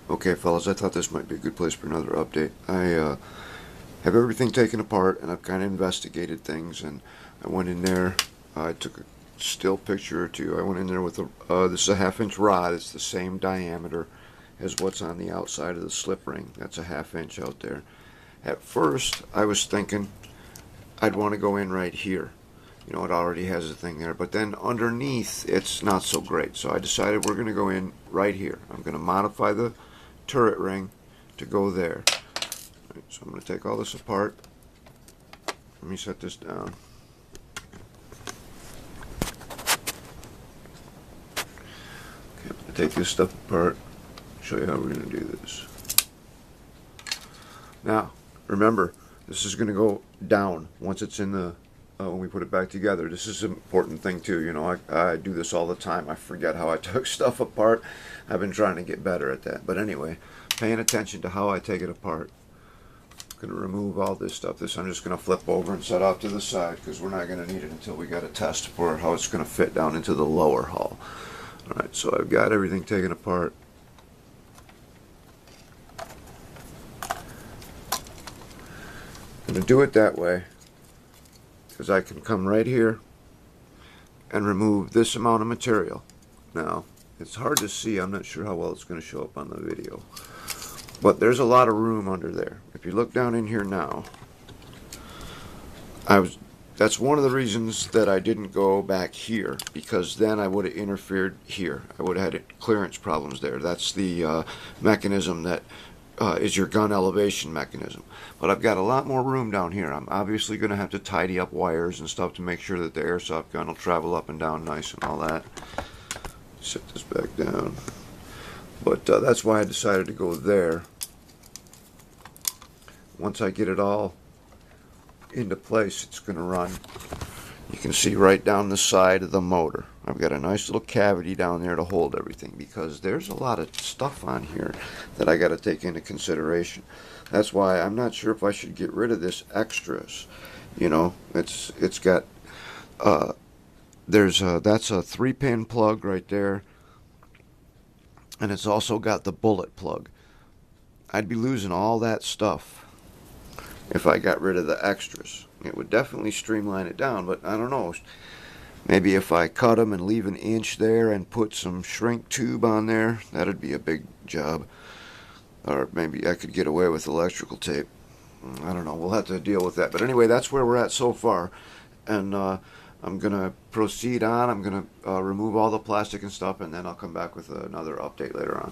Okay, fellas, I thought this might be a good place for another update. I have everything taken apart, and I've kind of investigated things, and I went in there. I took a still picture or two. I went in there with this is a half-inch rod. It's the same diameter as what's on the outside of the slip ring. That's a half-inch out there. At first, I was thinking I'd want to go in right here. You know, it already has a thing there, but then underneath, it's not so great. So I decided we're going to go in right here. I'm going to modify the turret ring to go there. Right, so I'm going to take all this apart. Let me set this down. Okay, I'm going to take this stuff apart, show you how we're going to do this. Now, remember, this is going to go down once it's in the, when we put it back together. This is an important thing too. You know, I do this all the time. I forget how I took stuff apart. I've been trying to get better at that. But anyway, paying attention to how I take it apart. I'm going to remove all this stuff. This I'm just going to flip over and set off to the side because we're not going to need it until we got a test for how it's going to fit down into the lower hull. Alright, so I've got everything taken apart. I'm going to do it that way because I can come right here and remove this amount of material. Now, it's hard to see. I'm not sure how well it's going to show up on the video. But there's a lot of room under there. If you look down in here now, that's one of the reasons that I didn't go back here, because then I would have interfered here. I would have had clearance problems there. That's the mechanism that is your gun elevation mechanism. But I've got a lot more room down here. I'm obviously going to have to tidy up wires and stuff to make sure that the airsoft gun will travel up and down nice and all that. Set this back down. But that's why I decided to go there. Once I get it all into place, it's going to run. You can see right down the side of the motor. I've got a nice little cavity down there to hold everything because there's a lot of stuff on here that I got to take into consideration. That's why I'm not sure if I should get rid of this extras. You know, it's got that's a 3-pin plug right there, and it's also got the bullet plug. I'd be losing all that stuff if I got rid of the extras. It would definitely streamline it down, but I don't know. Maybe if I cut them and leave an inch there and put some shrink tube on there, that'd be a big job. Or maybe I could get away with electrical tape. I don't know. We'll have to deal with that. But anyway, that's where we're at so far. And I'm going to proceed on. I'm going to remove all the plastic and stuff, and then I'll come back with another update later on.